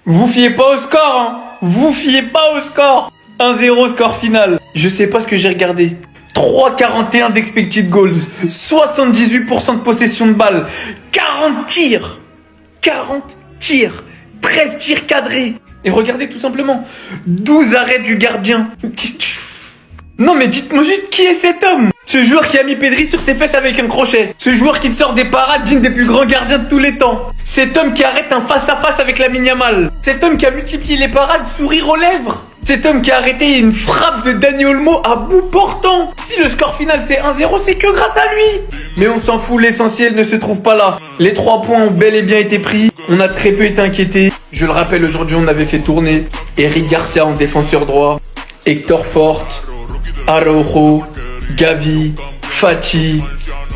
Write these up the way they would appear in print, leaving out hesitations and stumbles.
Vous fiez pas au score, hein. Vous fiez pas au score. 1-0 score final. Je sais pas ce que j'ai regardé. 3,41 d'expected goals, 78% de possession de balle, 40 tirs, 13 tirs cadrés. Et regardez tout simplement, 12 arrêts du gardien. Non mais dites-moi juste qui est cet homme? Ce joueur qui a mis Pedri sur ses fesses avec un crochet. Ce joueur qui te sort des parades dignes des plus grands gardiens de tous les temps. Cet homme qui arrête un face-à-face avec Lamine Yamal. Cet homme qui a multiplié les parades, sourire aux lèvres. Cet homme qui a arrêté une frappe de Dani Olmo à bout portant. Si le score final c'est 1-0, c'est que grâce à lui. Mais on s'en fout, l'essentiel ne se trouve pas là. Les 3 points ont bel et bien été pris. On a très peu été inquiétés. Je le rappelle, aujourd'hui on avait fait tourner Eric Garcia en défenseur droit, Hector Forte, Araujo, Gavi, Fati,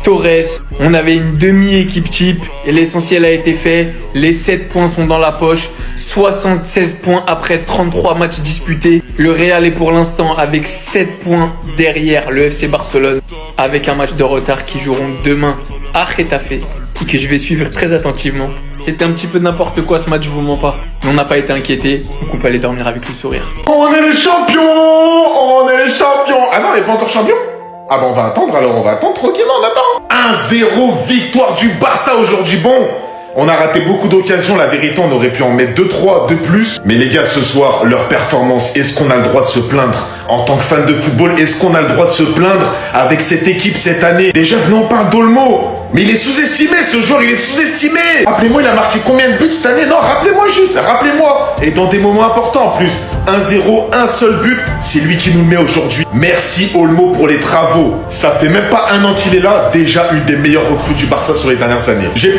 Torres. On avait une demi-équipe type et l'essentiel a été fait. Les 7 points sont dans la poche. 76 points après 33 matchs disputés. Le Real est pour l'instant avec 7 points derrière le FC Barcelone, avec un match de retard qui joueront demain à Getafe et que je vais suivre très attentivement. C'était un petit peu n'importe quoi ce match, je vous mens pas. Mais on n'a pas été inquiétés, donc on peut aller dormir avec le sourire. On est les champions! On est les champions! Ah non, on n'est pas encore champion? Ah bah on va attendre alors, on va attendre tranquillement, on attend. 1-0 victoire du Barça aujourd'hui. Bon, on a raté beaucoup d'occasions, la vérité on aurait pu en mettre 2-3 de plus. Mais les gars, ce soir, leur performance, est-ce qu'on a le droit de se plaindre? En tant que fan de football, est-ce qu'on a le droit de se plaindre avec cette équipe cette année? Déjà, venons, on parle d'Olmo. Mais il est sous-estimé, ce joueur, il est sous-estimé. Rappelez-moi, il a marqué combien de buts cette année? Non, rappelez-moi juste, rappelez-moi. Et dans des moments importants en plus. 1-0, un seul but, c'est lui qui nous le met aujourd'hui. Merci Olmo pour les travaux. Ça fait même pas un an qu'il est là, déjà une des meilleures recrues du Barça sur les dernières années. J'ai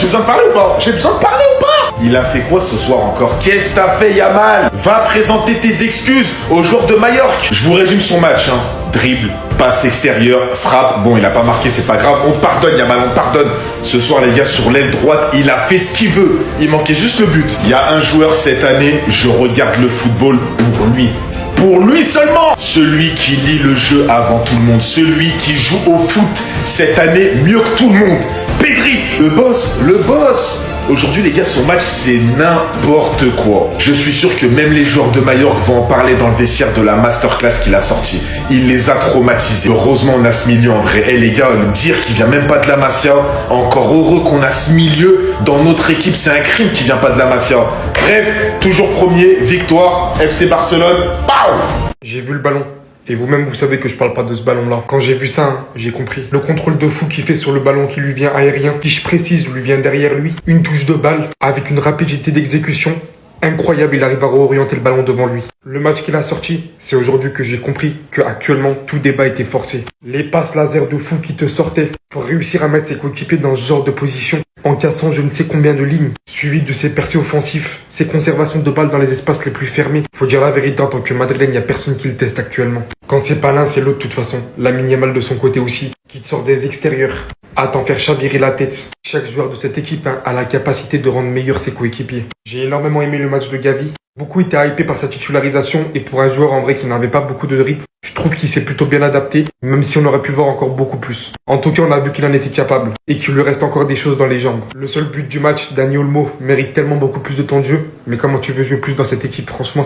besoin de parler ou pas? J'ai besoin de parler ou pas? Il a fait quoi ce soir encore? Qu'est-ce que t'as fait, Yamal? Va présenter tes excuses aux joueurs de Majorque. Je vous résume son match, hein. Dribble, passe extérieure, frappe. Bon, il a pas marqué, c'est pas grave. On pardonne, Yamal, on pardonne. Ce soir, les gars, sur l'aile droite, il a fait ce qu'il veut. Il manquait juste le but. Il y a un joueur cette année, je regarde le football pour lui. Pour lui seulement. Celui qui lit le jeu avant tout le monde. Celui qui joue au foot cette année mieux que tout le monde. Pedri, le boss, le boss. Aujourd'hui, les gars, son match, c'est n'importe quoi. Je suis sûr que même les joueurs de Majorque vont en parler dans le vestiaire de la masterclass qu'il a sorti. Il les a traumatisés. Heureusement, on a ce milieu en vrai. Eh les gars, le dire qu'il vient même pas de la Masia, encore heureux qu'on a ce milieu dans notre équipe. C'est un crime qu'il vient pas de la Masia. Bref, toujours premier, victoire, FC Barcelone. Pow! J'ai vu le ballon. Et vous-même, vous savez que je parle pas de ce ballon-là. Quand j'ai vu ça, hein, j'ai compris. Le contrôle de fou qu'il fait sur le ballon qui lui vient aérien, qui, je précise, lui vient derrière lui. Une touche de balle avec une rapidité d'exécution incroyable. Il arrive à réorienter le ballon devant lui. Le match qu'il a sorti, c'est aujourd'hui que j'ai compris que actuellement tout débat était forcé. Les passes laser de fou qui te sortaient pour réussir à mettre ses coéquipiers dans ce genre de position, en cassant je ne sais combien de lignes, suivi de ses percées offensifs, ses conservations de balles dans les espaces les plus fermés. Faut dire la vérité, en tant que Madrilène, il n'y a personne qui le teste actuellement. Quand c'est pas l'un, c'est l'autre de toute façon. Lamine Yamal de son côté aussi, qui te sort des extérieurs, à t'en faire chavirer la tête. Chaque joueur de cette équipe a la capacité de rendre meilleur ses coéquipiers. J'ai énormément aimé le match de Gavi. Beaucoup étaient hypés par sa titularisation et pour un joueur en vrai qui n'avait pas beaucoup de dribble, je trouve qu'il s'est plutôt bien adapté, même si on aurait pu voir encore beaucoup plus. En tout cas, on a vu qu'il en était capable et qu'il lui reste encore des choses dans les jambes. Le seul but du match, Dani Olmo, mérite tellement beaucoup plus de temps de jeu, mais comment tu veux jouer plus dans cette équipe? Franchement,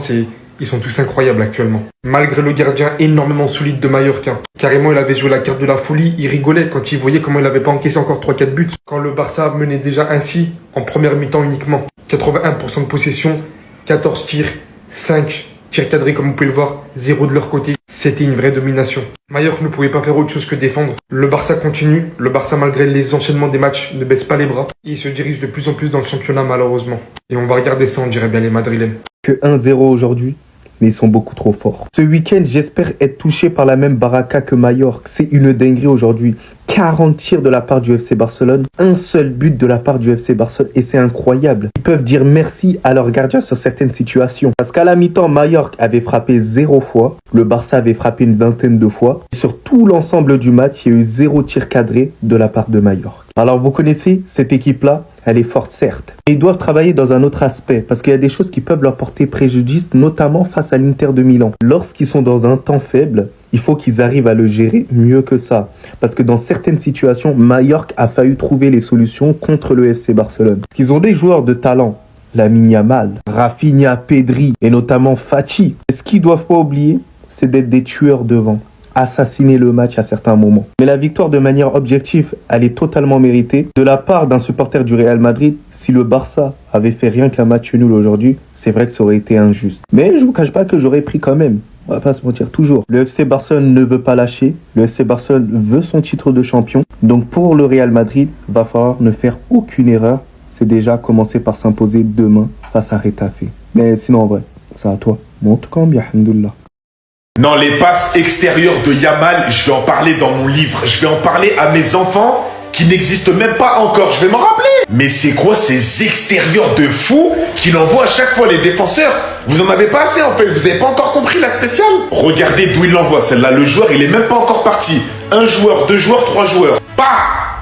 ils sont tous incroyables actuellement. Malgré le gardien énormément solide de Majorque, carrément il avait joué la carte de la folie, il rigolait quand il voyait comment il n'avait pas encaissé encore 3-4 buts. Quand le Barça menait déjà ainsi, en première mi-temps uniquement, 81% de possession, 14 tirs, 5 tirs cadrés comme vous pouvez le voir, 0 de leur côté. C'était une vraie domination. Majorque ne pouvait pas faire autre chose que défendre. Le Barça continue. Le Barça, malgré les enchaînements des matchs, ne baisse pas les bras. Et il se dirige de plus en plus dans le championnat malheureusement. Et on va regarder ça, on dirait bien les Madrilènes. Que 1-0 aujourd'hui, mais ils sont beaucoup trop forts. Ce week-end, j'espère être touché par la même baraka que Majorque. C'est une dinguerie aujourd'hui. 40 tirs de la part du FC Barcelone, un seul but de la part du FC Barcelone et c'est incroyable. Ils peuvent dire merci à leur gardien sur certaines situations. Parce qu'à la mi-temps, Majorque avait frappé 0 fois, le Barça avait frappé une vingtaine de fois. Et sur tout l'ensemble du match, il y a eu 0 tir cadré de la part de Majorque. Alors vous connaissez cette équipe-là, elle est forte certes. Mais ils doivent travailler dans un autre aspect parce qu'il y a des choses qui peuvent leur porter préjudice, notamment face à l'Inter de Milan. Lorsqu'ils sont dans un temps faible, il faut qu'ils arrivent à le gérer mieux que ça. Parce que dans certaines situations, Majorque a failli trouver les solutions contre le FC Barcelone. Parce qu'ils ont des joueurs de talent. Lamine Yamal, Rafinha, Pedri et notamment Fati. Ce qu'ils doivent pas oublier, c'est d'être des tueurs devant, assassiner le match à certains moments. Mais la victoire de manière objective, elle est totalement méritée. De la part d'un supporter du Real Madrid, si le Barça avait fait rien qu'un match nul aujourd'hui, c'est vrai que ça aurait été injuste. Mais je vous cache pas que j'aurais pris quand même. On va pas se mentir toujours. Le FC Barcelone ne veut pas lâcher. Le FC Barcelone veut son titre de champion. Donc pour le Real Madrid, va falloir ne faire aucune erreur. C'est déjà commencer par s'imposer demain face à Retafe. Mais sinon en vrai, c'est à toi. Monte quand bien, alhamdoulilah. Non, les passes extérieures de Yamal, je vais en parler dans mon livre. Je vais en parler à mes enfants qui n'existent même pas encore. Je vais m'en rappeler. Mais c'est quoi ces extérieurs de fou qu'il envoie à chaque fois les défenseurs? Vous en avez pas assez en fait, vous avez pas encore compris la spéciale? Regardez d'où il l'envoie celle-là, le joueur il est même pas encore parti. Un joueur, deux joueurs, trois joueurs. Bah,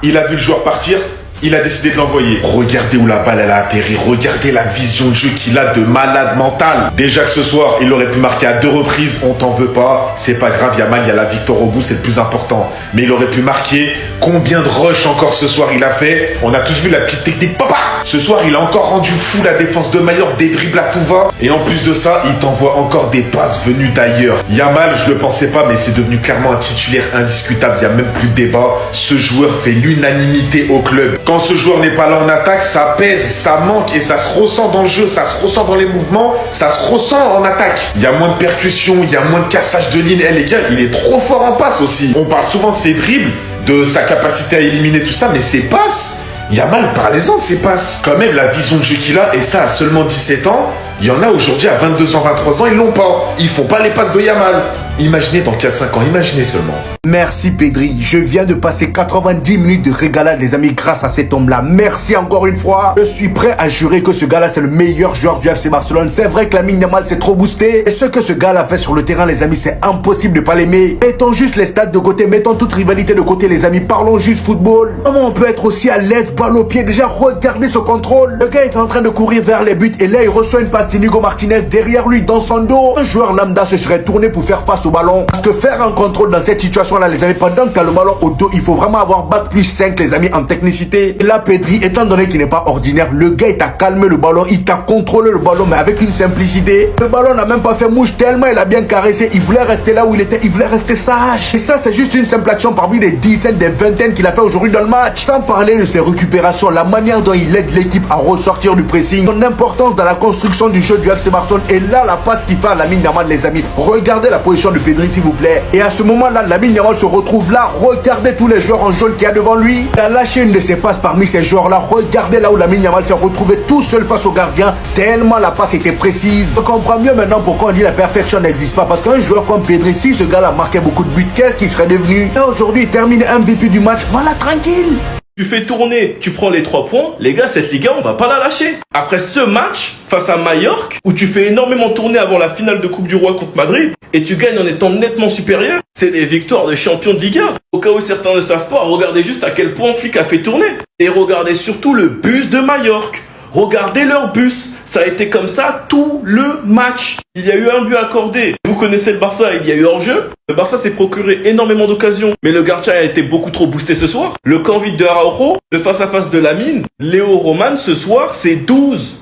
il a vu le joueur partir, il a décidé de l'envoyer. Regardez où la balle elle a atterri, regardez la vision de jeu qu'il a de malade mental. Déjà que ce soir il aurait pu marquer à 2 reprises, on t'en veut pas, c'est pas grave, Yamal, il y a la victoire au bout, c'est le plus important. Mais il aurait pu marquer, combien de rushs encore ce soir il a fait? On a tous vu la petite technique, papa. Ce soir il a encore rendu fou la défense de Mallorca, des dribbles à tout va. Et en plus de ça, il t'envoie encore des passes venues d'ailleurs. Yamal, je le pensais pas, mais c'est devenu clairement un titulaire indiscutable, il y a même plus de débat. Ce joueur fait l'unanimité au club. Quand ce joueur n'est pas là en attaque, ça pèse, ça manque et ça se ressent dans le jeu, ça se ressent dans les mouvements, ça se ressent en attaque. Il y a moins de percussions, il y a moins de cassage de ligne. Les gars, il est trop fort en passe aussi. On parle souvent de ses dribbles, de sa capacité à éliminer tout ça, mais ses passes, Yamal, parlez-en de ses passes. Quand même, la vision de jeu qu'il a, et ça à seulement 17 ans, il y en a aujourd'hui à 22 ans, 23 ans, ils l'ont pas. Ils font pas les passes de Yamal. Imaginez dans 4-5 ans, imaginez seulement. Merci Pedri, je viens de passer 90 minutes de régalade les amis grâce à cet homme-là. Merci encore une fois. Je suis prêt à jurer que ce gars-là c'est le meilleur joueur du FC Barcelone. C'est vrai que Lamine Yamal s'est trop boosté. Et ce que ce gars-là fait sur le terrain les amis, c'est impossible de pas l'aimer. Mettons juste les stats de côté, mettons toute rivalité de côté les amis, parlons juste football. Comment on peut être aussi à l'aise, balle au pied? Déjà regardez ce contrôle. Le gars est en train de courir vers les buts et là il reçoit une passe d'Inigo Martinez derrière lui dans son dos. Un joueur lambda se serait tourné pour faire face au ballon. Parce que faire un contrôle dans cette situation-là, les amis, pendant que tu as le ballon au dos, il faut vraiment avoir bac plus 5, les amis, en technicité. Et là, Pedri, étant donné qu'il n'est pas ordinaire, le gars, il t'a calmé le ballon, il t'a contrôlé le ballon, mais avec une simplicité. Le ballon n'a même pas fait mouche tellement il a bien caressé. Il voulait rester là où il était, il voulait rester sage. Et ça, c'est juste une simple action parmi des dizaines, des vingtaines qu'il a fait aujourd'hui dans le match. Sans parler de ses récupérations, la manière dont il aide l'équipe à ressortir du pressing, son importance dans la construction du jeu du FC Barcelone. Et là, la passe qu'il fait à Lamine Yamal, les amis. Regardez la position de Pedri, s'il vous plaît. Et à ce moment-là, Lamine Yamal se retrouve là. Regardez tous les joueurs en jaune qu'il y a devant lui. Il a lâché une de ses passes parmi ces joueurs-là. Regardez là où Lamine Yamal s'est retrouvé tout seul face au gardien. Tellement la passe était précise. Je comprends mieux maintenant pourquoi on dit la perfection n'existe pas. Parce qu'un joueur comme Pedri, si ce gars-là marquait beaucoup de buts, qu'est-ce qu'il serait devenu? Et aujourd'hui, il termine MVP du match. Voilà, tranquille. Tu fais tourner, tu prends les 3 points. Les gars, cette Liga, on va pas la lâcher. Après ce match, face à Mallorca, où tu fais énormément tourner avant la finale de Coupe du Roi contre Madrid, et tu gagnes en étant nettement supérieur, c'est des victoires de champion de Liga. Au cas où certains ne savent pas, regardez juste à quel point Flick a fait tourner. Et regardez surtout le bus de Mallorca. Regardez leur bus. Ça a été comme ça tout le match. Il y a eu un but accordé. Vous connaissez le Barça, il y a eu hors-jeu. Le Barça s'est procuré énormément d'occasions. Mais le gardien a été beaucoup trop boosté ce soir. Le camp vide de Araujo, le face-à-face de Lamine. Léo Roman, ce soir, c'est 12.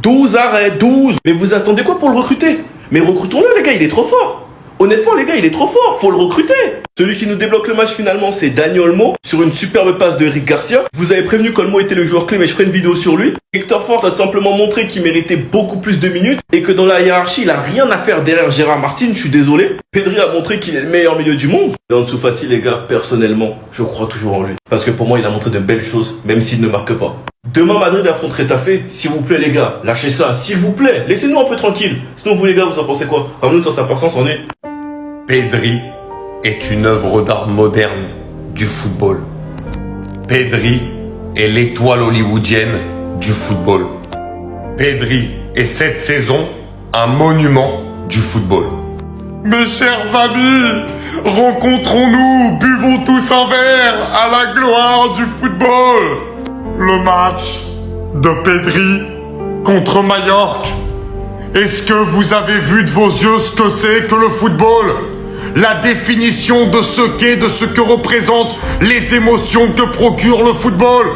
12 arrêts, 12. Mais vous attendez quoi pour le recruter? Mais recrutons-le les gars, il est trop fort. Honnêtement les gars, il est trop fort, faut le recruter. Celui qui nous débloque le match finalement, c'est Dani Olmo sur une superbe passe de Eric Garcia. Vous avez prévenu qu'Olmo était le joueur clé, mais je ferai une vidéo sur lui. Victor Fort a tout simplement montré qu'il méritait beaucoup plus de minutes et que dans la hiérarchie, il a rien à faire derrière Gérard Martin, je suis désolé. Pedri a montré qu'il est le meilleur milieu du monde. Et Ansu Fati les gars, personnellement, je crois toujours en lui. Parce que pour moi, il a montré de belles choses, même s'il ne marque pas. Demain, Madrid affronte Retafe. S'il vous plaît, les gars, lâchez ça. S'il vous plaît, laissez-nous un peu tranquille. Sinon, vous, les gars, vous en pensez quoi? Ramenez-nous sur ta patience, on est. Pedri est une œuvre d'art moderne du football. Pedri est l'étoile hollywoodienne du football. Pedri est cette saison un monument du football. Mes chers amis, rencontrons-nous, buvons tous un verre à la gloire du football. Le match de Pedri contre Mallorca. Est-ce que vous avez vu de vos yeux ce que c'est que le football? La définition de ce qu'est, de ce que représentent les émotions que procure le football.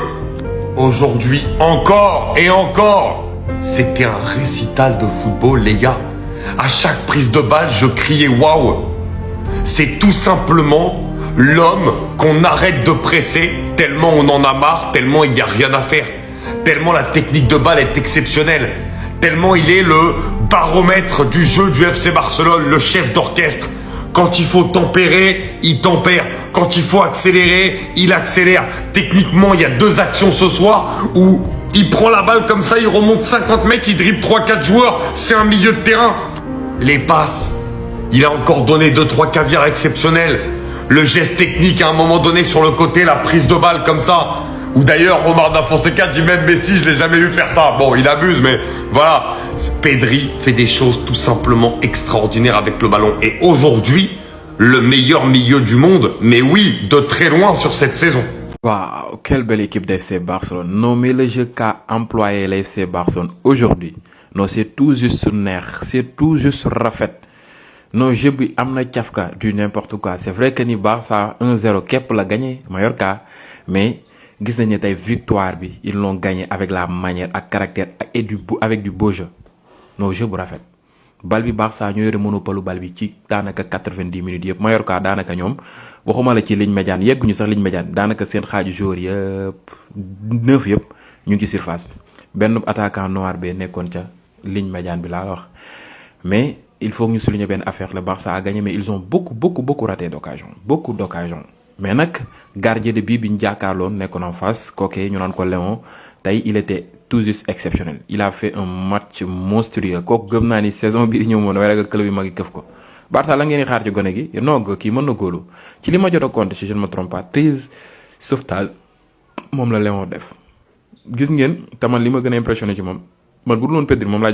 Aujourd'hui, encore et encore, C'était un récital de football, les gars. À chaque prise de balle, je criais waouh. C'est tout simplement l'homme qu'on arrête de presser tellement on en a marre, tellement il n'y a rien à faire. Tellement la technique de balle est exceptionnelle. Tellement il est le baromètre du jeu du FC Barcelone, le chef d'orchestre. Quand il faut tempérer, il tempère. Quand il faut accélérer, il accélère. Techniquement, il y a 2 actions ce soir où il prend la balle comme ça, il remonte 50 mètres, il dribble 3-4 joueurs. C'est un milieu de terrain. Les passes, il a encore donné 2-3 caviars exceptionnels. Le geste technique à un moment donné sur le côté, la prise de balle comme ça. Ou d'ailleurs, Omar Da Fonseca dit même Messi, je l'ai jamais vu faire ça. Bon, il abuse, mais voilà. Pedri fait des choses tout simplement extraordinaires avec le ballon. Et aujourd'hui, le meilleur milieu du monde, mais oui, de très loin sur cette saison. Waouh, quelle belle équipe d'FC Barcelone. Non, mais le jeu qu'a employé l'FC Barcelone aujourd'hui, non, c'est tout juste nerf, c'est tout juste rafet. Non, jeu bi amna tiafka du n'importe quoi. C'est vrai que ni Barça 1-0 képp la gagné Mallorca, mais gis nañu tay victoire bi, ils l'ont gagné avec la manière, ak caractère et avec du beau jeu. Non, jeu bu rafet. Bal bi Barça ñoo yore monopole bal bi ci danaka 90 minutes yépp. Mallorca danaka ñom waxuma la ci ligne médiane, yegguñu sax ligne médiane, danaka seen xaju joueur yépp 9 yépp ñu ngi ci surface bi. Ben attaquant noir bé nekkon ca ligne médiane bi la wax. Mais il faut que nous soulignions bien affaire, le Barça a gagné, mais ils ont beaucoup raté d'occasions. Beaucoup d'occasions. Mais nak, gardien de but, Bindia Carlon, n'est en face, Coquet, nous l'avons Léon, taille, il était tout juste exceptionnel. Il a fait un match monstrueux. Kok gomnani saison bi ñu mon wéra club bi magi keuf ko. Barça la ngeen xaar ci gone gi, non ki mën na golu. Ci li ma jotto compte si je ne me trompe pas, 13 sauvetages mom la Léon def. Gis ngeen, taman li ma gëna impressionné ci mom, man bu dul won Pedri mom la jox